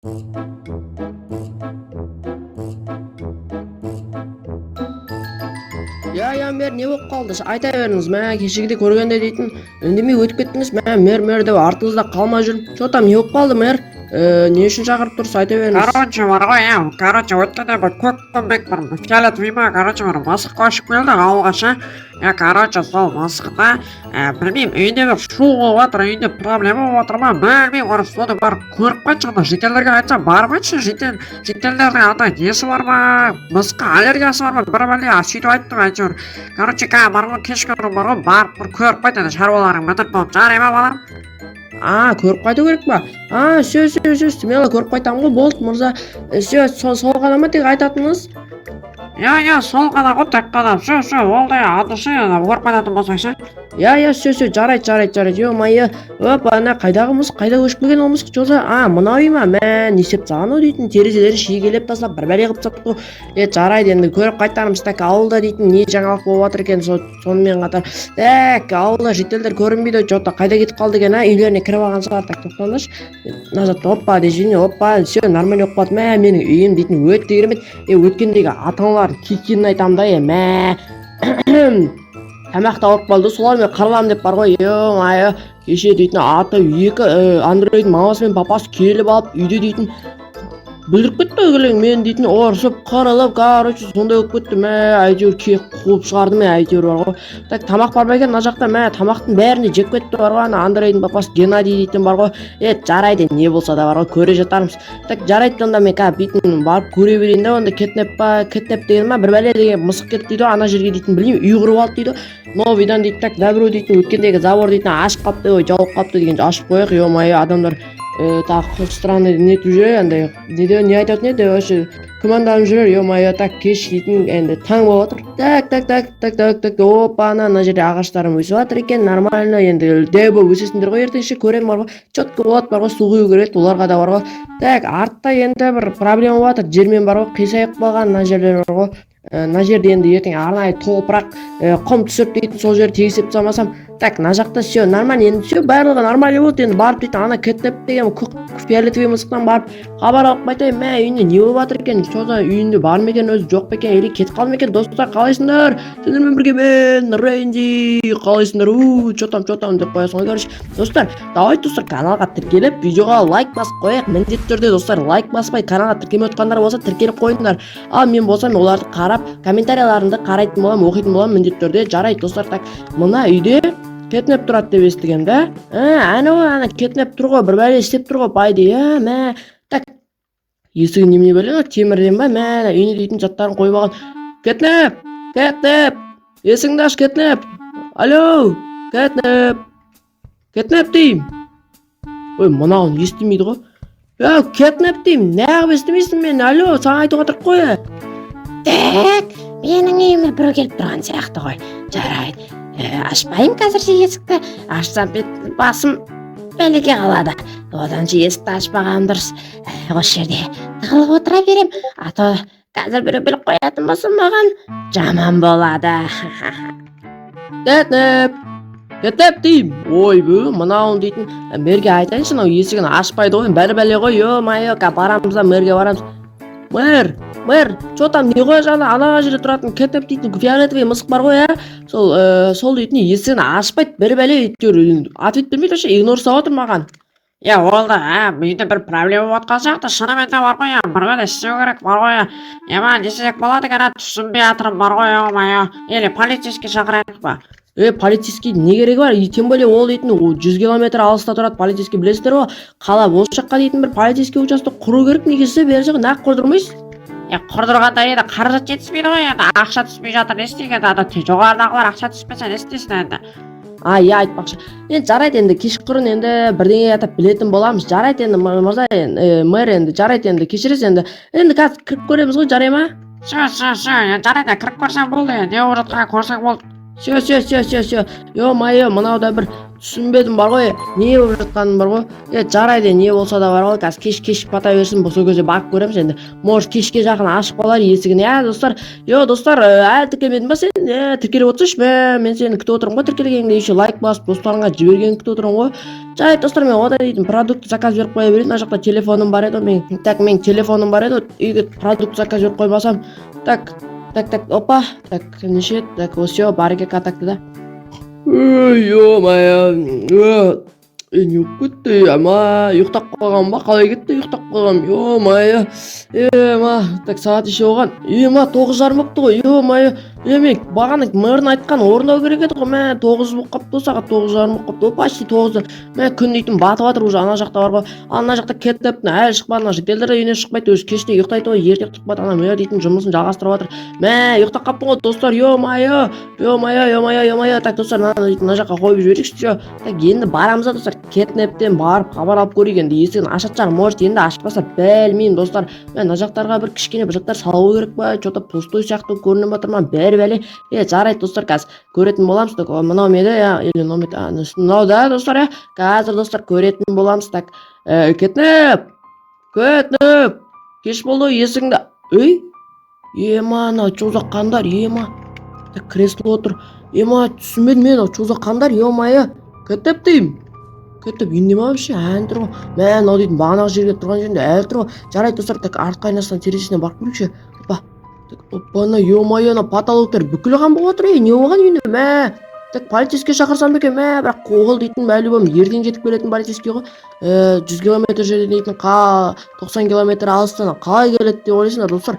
Мэр не болып қалды? Айта беріңіз. Мә кешегіде көргенде дейтін үндемей өтіп кеттіңіз. Мэр деп артыңызда қалмай жүріп. Че там не болып қалды, мэр? Не үшін шақырып тұрсыз? Айта беріңіз. Короче, бар ғой, короче, өткенде бір көк көмбек бір фиолетовый ма, короче, бір мысық қашып келді ауылға ше. Короче, сол мысықта, білмеймін, үйінде бір шу болып жатыр, үйінде проблема болып жатыр ма, білмеймін, оны соны бар көріп қайтшы, ана шетелдерге айтса бармайыншы, шетелдердің ата несі бар ма, мысыққа аллергиясы бар ма, бір бәле сөйтіп айттым әйтеуір. Короче, бар ғой, кешкі бар ғой, барып бір көріп қайт, ана шаруаларың бітіп болып жарай ма балам? Көріп қайту керек па? Все, смело көріп қайтамын ғой, болды мырза. Все, сол ғана ма тек айтатыныңыз? Сол ғана ғой, тек қана, все, болды, адышы, көріп қайтатын болсаң ше. Все, жарайды. Ё-майо, ана қайдағы мысық, қайда өшіп келген ол мысық жоса? Мынау үй ма? Мә, не істеп тастаған ол дейтін, терезелерін шегелеп тастап, бір бәле қылып тастапты ғой. Жарайды, енді көріп қайтармыз. Так, ауылда дейтін не жаңалық болып жатыр екен, сонымен қатар. Так, ауылда шетелдер көрінбейді, жота қайда кетіп қалды екен, үйлеріне кіріп алған шығар. Так, тоқтаңдаршы. Назад, оппа, дежине, оппа, все, нормально болып қалды. Мә, менің үйім дейтін өте керемет. Өткендегі ата-аналар кеткенін айтамын да, мә. Тамақ тауып қалды, солармен қырыламын деп бар ғой. Ё-майо, кеше дейтін аты екі андроидтың мамасы мен папасы келіп алып үйде дейтін бүлдіріп кетті ғой, мен дейтін ұрсып қырылып, короче, сондай болып кетті. Мә, әйтеуір қуып шығарды, әйтеуір бар ғой. Так, тамақ бар ма екен мына жақта? Мә, тамақтың бәрін жеп кетті бар ғой, ана андроидтың папасы Геннадий дейтін бар ғой. Жарайды, не болса да бар ғой, көре жатармыз. Так, жарайды, онда мен дейтін барып көре берейін да, онда кетнеп деген ма, бір бәле деген мысық кетті дейді, ана жерге дейтін білмеймін, үй құрып алды дейді. Новыйдан дейді, так, добро дейтін өткендегі забор дейтін ашып қапты, жауып қапты деген ашып қояйық. Ё-майо, адамдар так странный нетіп жүр, андай не айтатын еді, вообще күмәнданып жүрер. Ё-майо, так, кеш дейтін енді таң болып жатыр. Так, опа, ана жерде ағаштарым өсіп жатыр екен, нормально, енді дәу болып өсесіңдер ғой, ертеңше көремін бар ғой, четко болады бар ғой, су құю керек оларға да бар ғой. Так, артта енді бір проблема болып жатыр, жермен бар ғой, қисайып қалған мына жерлер бар ғой. Мына жерде енді ертең арнайы топырақ құм түсіріп дейтін, сол жерді тегістеп тастамасам. Так, мына жақта все нормально, енді все барлығы нормально болды. Енді барып дейтін ана кетнеп деген фиолетовый мысықтан барып хабар алып қайтайын. Мә, үйінде не болып жатыр екен? Сода үйінде бар ма екен, өзі жоқ па екен, или кетіп қалды ма екен? Достар, қалайсыңдар? Сендермен бірге мен Рэнди, қалайсыңдар? Чотам деп қоясың ғой. Короче, достар, давайте достар, каналға тіркеліп, видеоға лайк басып қояйық. Міндетті түрде достар, лайк баспай каналға тіркелмей отқандар болса, тіркеліп қойыңдар. Ал мен болсам оларды қарап, комментарияларында қарайтын боламын, оқитын боламын міндетті түрде. Жарайды достар. Так, мына үйде кетнеп тұрады деп естіген да? Ана кетнеп тұр ғой, бір бәле істеп тұр ғой, байды. Мә, так, есігін немене бәле, темірден ба? Мә, үйіне дейтін заттарын қойып алған. Кетнеп, есіңді аш, кетнеп. Алло, кетнеп дейм. Мынауын естімейді ғой. Кетнеп дейм, неғып естімейсің мен? Алло, саған айтып отырып қой. Так, менің үйіме біреу келіп тұрған сияқты ғой. Жарайды, ашпайым қазір есікті. Ашсам басым бәлеге қалады. Оданша есікті ашпаған дұрыс. Осы жерде тығылып отыра берем. Ато қазір біреу біліп қоятын болса маған жаман болады. Кетнеп дейм. Мынауын дейтін мэрге айтайыншы, мынау есігін ашпайды ғой, бәле ғой. Ё-майо, барамыз да мэрге барамыз. Мэр, что там не қоя жана ана жерде тұратын кетнеп дейтін фиолетовый мысық бар ғой, сол дейтін есігін ашпайды, бір бәле әйтеуір ответ бермейді, вообще игнор ұстап отыр маған. Олды, үйде бір проблема болып жатқан сияқты, шынымен де бар ғой, бір бәле істеу керек бар ғой. Не істесек болады екен, түсінбей жатырмын бар ғой, ё-майо. Или полицейский шақырайық па? Полицейский не керегі бар? Тем более ол дейтін 100 километр алыста тұрады полицейский, білесіздер ғой. Қалап осы жаққа дейтін бір полицейский участок құру керек, негізі бере жағы нақ құрдырмайсыз? Құрдырғанда енді қаражат жетіспейді ғой, енді ақша түспей жатыр, не істейін? Жоғарыдағылар ақша түспесе не істейсің енді? Айтпақшы. Енді жарайды, енді кешқұрын енді бірдеңе атап білетін боламыз. Жарайды енді мырза, мэр енді жарайды, енді кешіресіз енді. Енді қазір кіріп көреміз ғой, жарай ма? Жарайды, кіріп көрсең болды, не болып жатқанын көрсең болды. Все. Ё-моё, мынауда бір түсінбедім бар ғой. Не болып жатқаным бар ғой. Жарайды, не болса да бар ғой. Қазір кеш бата берсін, сол кезде барып көреміз енді. Может, кешке жақын ашып қалар есігін. Достар. Достар, әлі тіркелмедің ба сен? Тіркеліп отырсың ба? Мен сені күтіп отырмын ғой, тіркелгеніңде еще лайк басып, достарыңа жібергенін күтіп отырмын ғой. Жарайды, достар, мен одан дейтін продукт заказ беріп қоя берейін. Мына жақта телефоным бар еді. Мен телефоным бар еді. Үйге продукт заказ беріп қоймасам. Так, опа. Так, неше? Так, все, бар екен контакты да. Ё-моё, не кетті, ама, ұйықтап қалған ба, қалай кетті, ұйықтап қалғам, ё-моё, так, сағат еше оған, 9:30 болыпты ғой, ё-моё, мен бағана мөрін айтқан орындау керек еді ғой, 9 болып қапты, сағат 9:30 болып қапты, почти 9-ды, күн дейтін батып жатыр, уже ана жақта бар ғой, ана жақта кетіпті, әлі шықпады, ана жігітелдер үйіне шықпайды, өзі кеште ұйықтайды ғой, ерте ұйықтап ана мөр дейтін жұмысын жалғастырып жатыр, ұйықтап қапты ғой, достар, ё-моё, так, достар, мына жаққа қойып жіберейікші, так, енді барамыз да, достар, кетнептен барып хабар алып көрейік, енді есігін ашат жағын, может, енді ашпаса білмеймін, достар, мына жақтарға бір кішкене бір заттар салу керек па, что-то пустой сияқты көрініп жатыр ма, бәле, жарайды, достар, қазір көретін боламыз, так, мынау меді, или мынау да, достар, қазір, достар, көретін боламыз, так, кетнеп, кеш болды, есігіңді, анау чозақ қандар, так, кресло отыр, түсінбедім мен, чозақ қандар, ё-моё, кетнеп деймін. Кетіп, енді ма вообще, ән тұр ғой. Мынау дейтін бағанағы жерге тұрған жерінде әлі тұр ғой. Жарайды, достар, так, артқы айнасынан терезесіне барып көрейікші. Опа, ё-моё, потолоктар бүкіл қан болып отыр, не болған үйіне, так, полицейский шақырсам екен, бірақ қоғыл дейтін мәлі ертең жетіп келетін полицейский ғой. 100 километр жерде дейтін 90 километр алыстан қалай келеді деп ойлайсыңдар, достар.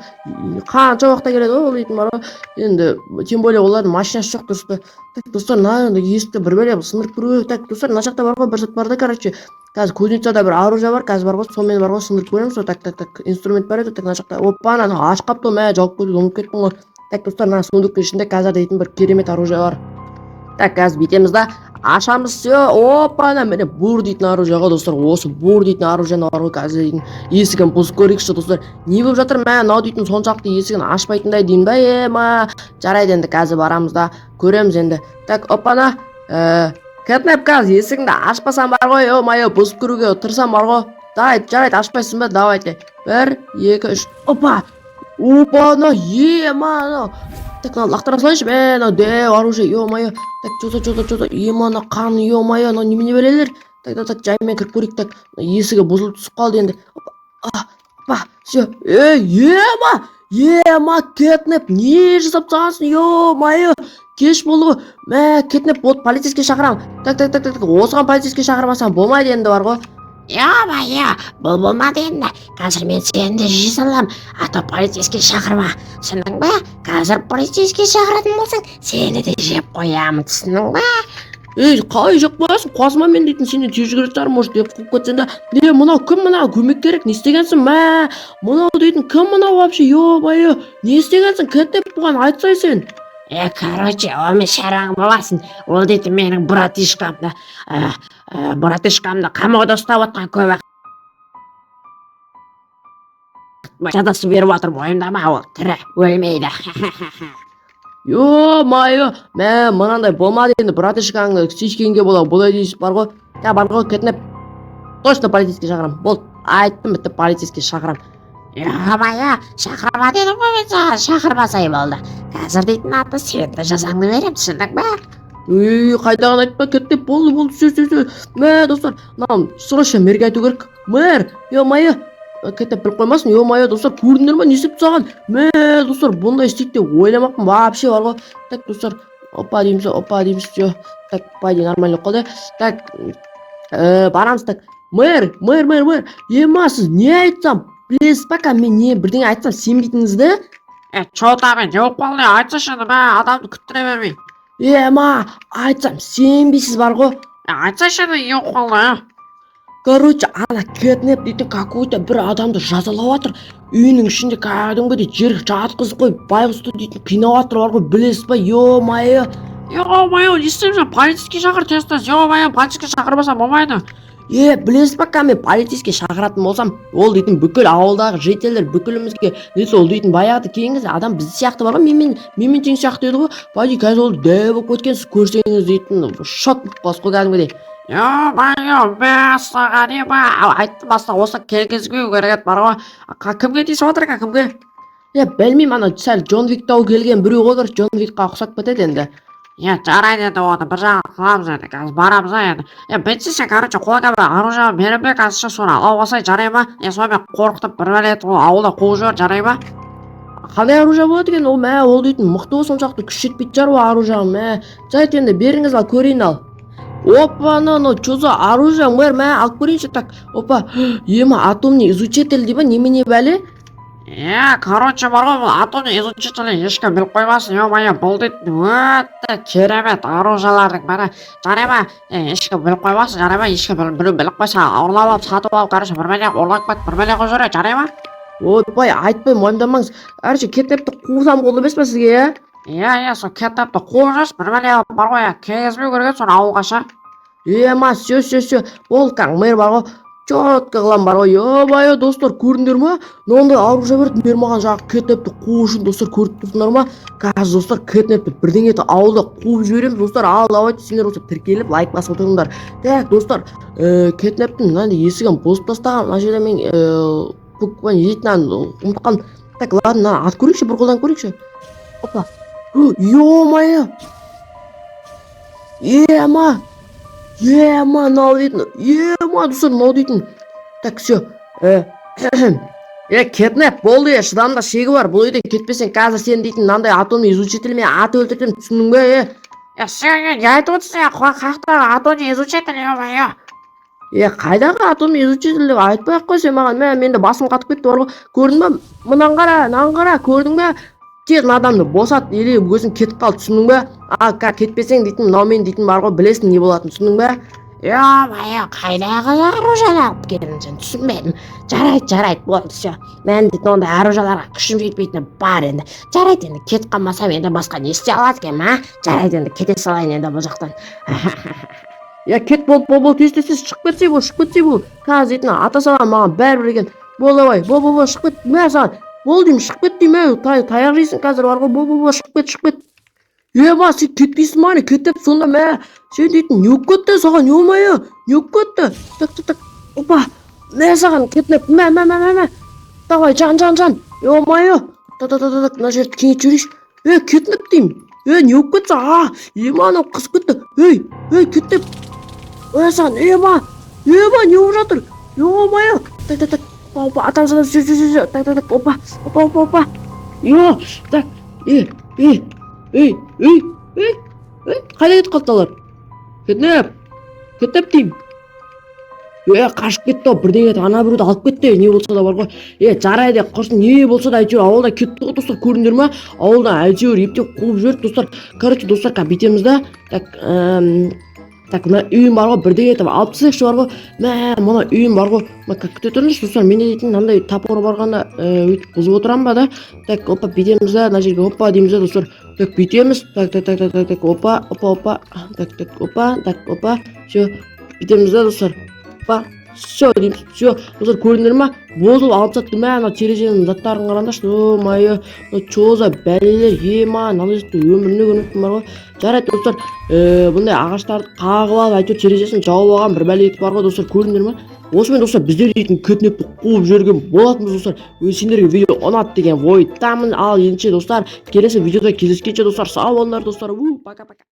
Қанша уақытта келеді ол дейтін бар ғой. Енді, тем более олардың машинасы жоқ, достар. Так, достар, есікті бір бәле сындырып көру. Так, достар, мына жақта бар ғой, бір зат бар да, короче. Қазір кузницада бір оружие бар, қазір бар ғой, сонымен бар ғой, сындырып көреміз. Так, инструмент бар еді, так, мына жақта. Опа, ашып қапты, жауып көруді ұмытып кеттім ғой. Так, достар, мына сундуктың ішінде қазір дейтін бір керемет оружие бар. Так, қазір бүйтеміз да, ашамыз, все, опа, міне бур дейтін оружие ғой, достар, осы бур дейтін оружиені бар ғой, қазір дейтін есігін бұзып көрейікші, достар, не болып жатыр, мынау дейтін соншалықты есігін ашпайтындай деймін ба, жарайды енді қазір барамыз да, көреміз енді. Так, опана, кетнеп, қазір есігіңді ашпасам бар ғой, ё-моё, бұзып көруге тұрсам бар ғой, жарайды, ашпайсың ба, давайте, 1, 2, 3, опа, так, лақтыра салайыншы, дәу оружие, ё-моё, так, чоза, ана қан, ё-моё, немене берелер, так, жаймен кіріп көрейік, так, есігі бұзылып түсіп қалды енді, опа, все, кетнеп, не жасап тағансың, ё-моё, кеш болды ғой, кетнеп, болды, полицейский шақырам, так, осыған полицейский шақырмасам болмайды енді бар ғой. Ё-моё, бұл болмады енді. Қазір мен сені де жей салам, ата полицейский шақырма. Түсіндің ба? Қазір полицейский шақыратын болсаң, сені де жеп қоямын, түсіндің ба? Қалай жеп қоясың? Қуасыма мен дейтін сені тез жүгіріп может деп қуып кетсен де. Мынау кім мынау? Көмек керек, не істегенсің? Мынау дейтін кім мынау вообще? Ё-моё, не істегенсің? Кетіп бұған айтсай сен. Короче, омен шараң боласың. Ол дейтін менің братишкамды қамауда ұстап отқан көп уақыт жазасы беріп отыр, мойындама, ол тірі өлмейді. Ё-моё, мынандай болмады енді, братишкаңды сүйіскенге болай дейсіз бар ғой. Бар ғой, кетнеп, точно полицейский шақырам. Болды, айттым, бітті полицейский шақырам. Ё-моё, шақырма дедім ғой мен саған, шақырмасай болды. Қазір дейтін аты сенді жазаңды берем, түсіндің ба? Қайдаған айтпа, кетнеп, болды, сөз. Достар, срочно мэрге айту керек. Мэр, ё-моё, кетнеп біліп қоймасын, ё-моё, достар, көрдіңдер ма, не істеп тастаған? Достар, бұндай істейді деп ойламаппын, вообще бар ғой. Так, достар, опа дейміз, все. Так, пойди, нормально қойды. Так, барамыз, так. Мэр, сіз не айтсам? Білесіз ба, мен не бірдеңе айтсам сенбейтініңізді? Чота мен, не болып қалды, айтсашы енді, адамды күттіре бермей. Айтсам сенбейсіз бар ғой. Айтсашы енді, не болып қалды, Короче, ана кетнеп дейтін какой-то бір адамды жазалап жатыр. Үйінің ішінде кәдімгідей жер жатқызып қойып, байғұсты дейтін қинап жатыр бар ғой, білесіз ба, ё-моё. Ё-моё, не істеймін, полицейский шақыр тез, ё-моё, полицейский шақырмасам болмайды. Білесіз ба ка мен полицейский шақыратын болсам, ол дейтін бүкіл ауылдағы жителдер бүкілімізге несі ол дейтін баяғыда кейінгі адам біз сияқты бар ғой, менмен тең сияқты еді ғой. Пойди қазір ол дәу болып кеткенсіз, көрсеңіз дейтін шот болып қаласыз ғой кәдімгідей. Ё-моё, мәссаған ема, айттым баста осы келгізбеу керек еді бар ғой. Кімге тиісіп отыр екен, кімге? Білмеймін, ана сәл Джон Вик тау келген біреу ғой, Джон Викқа ұқсап кетеді енді. Жарайды енді оны бір жағын қыламыз енді, қазір барамыз енді. Бітсе сен, короче, қолыңа бір оружие беріп бер, қазірше соны алып алсай, жарай ма? Сонымен қорқытып бір бәле етіп ауылда қуып жібер, жарай ма? Қандай оружие болады екен? Ол дейтін мықты ғой, соншалықты күш жетпейтін шығар ол оружиең. Жарайды енді беріңіз, ал көрейін ал. Опа, что за оружие, мэр, алып көрейінші. Так, опа, атомный изучитель дейбі, немене бәле? Короче, бар ғой, бұл атомный изучитель ешкім біліп қоймасын, ё-моё, бұл дейтін өте керемет оружиялардың бірі. Жарай ма? Ешкім біліп қоймасын, жарай ма? Ешкім біліп қойса, ұрлап алып, сатып алып, короче, бір бәле ұрлап кетіп, бір бәле қойып жүре, жарай ма? Ойбай, айтпай мойындамаңыз. Короче, кетнепті қуысам болды емес па сізге, сол кетнепті қуып жүрсіз, бір бәле бар ғой, келгізбеу керек еді, соны ауылға ша. Все, ол каң мэр бар ғой, четко қылам бар ғой. Ё-моё, достар, көрдіңдер ма? Мынандай оружие берді, мен маған жағы кетнепті қуу үшін, достар, көріп тұрсыңдар ма? Қазір достар, кетнепті бірдеңеті ауылда қуып жібереміз, достар. Ал давайте сендер осы тіркеліп лайк басып отырыңдар. Так, достар, кетнептің мынандай есігін бұзып тастаған, мына жерде мен буквально етінен ұмытқан. Так, ладно, ат көрейікші, бір қолдан көрейікші. Опа. Ё-моё. Мынау дейтін, достар, мынау дейтін. Так, все. Кетнеп, болды, шыдамда шегі бар. Бұл үйден кетпесең, қазір сен дейтін мынандай атомный изучителімен аты өлтіртемін, түсіндің бе? Сен не айтып отырсың, қақтағы атомный изучитель, ё-моё. Қайдағы атомный изучитель деп айтпай-ақ қой сен маған. Менде басым қатып кетті бар ғой. Көрдің ба? Мынан қара, көрдің ба? Тез адамды босат, или өзің кетіп қал, түсіндің бе? Кетпесең дейтін, мынау мен дейтін бар ғой, білесің не болатын, түсіндің бе? Ё-моё, қайдағы оружиені алып келдің сен, түсінбедім. Жарайды, болды, все. Мен дейтін ондай оружияларға күшім жетпейтіні бар енді. Жарайды енді, кетіп қалмасам енді басқа не істей алады екен, Жарайды енді, кете салайын енді бұл жақтан. Кет бол, тез шығып кетсей бұл. Қазір дейтін, ата салған маған бәрібір екен. Бол, давай, бол, шығып кет, мә саған. Бол деймін, шығып кет деймін, таяқ жейсің қазір бар ғой, бол, шығып кет. Сен кетпейсің ма, кетіп сонда сен дейтін, не өп кетті саған, ё-моё, не өп кетті. Так, опа, саған кетнеп, давай, жан, ё-моё. Так, мына жерді кеңет жүрейші. Кетнеп деймін, не өп кетті, анау қызып кетті. Кетнеп, саған, не өп жатыр, ё-моё. Так, опа, атам саған, все, так, опа, так, қайда кетіп қалдылар? Кетнеп деймін. Қашып кетті, бірдеңе ана біреуді алып кетті, не болса да бар ғой. Жарайды, құрсын, не болса да әйтеуір ауылда кетті ғой, достар, көрдіңдер ма? Ауылда әйтеуір ептеп қуып жіберді, достар. Короче, достар, бүйтеміз да. Так, мына үйім бар ғой, бірдеңе етіп алып тастайықшы бар ғой. Мына үйім бар ғой. Күте тұрыңызшы, достар, менде дейтін мынандай тапқыр барғанда өйтіп бұзып отырам ба да. Так, опа, бүйтеміз да, мына жерге опа дейміз да, достар. Так, бүйтеміз. Так, опа. Так, опа. Все, бүйтеміз да, достар. Опа. Все дейміз. Все, достар, көрдіңдер ма? Бозыл алып сатты, мына терезенің заттарын қараңдаршы. Ой, что за бәлелер, мынандай өміріне көрмеппін бар ғой. Жарайды, достар, бұндай ағаштарды қағып алып, әйтеуір терезесін жауып алған бір бәле етіп бар ғой, достар, көрдіңдер ма? Осымен, достар, біздер дейтін кетнепті қуып жүрген болатынбыз, достар. Сендерге видео ұнады деген ойдамын. Ал ендеше, достар, келесі видеода кездескенше, достар, сау болыңдар, достар. Пока-пока.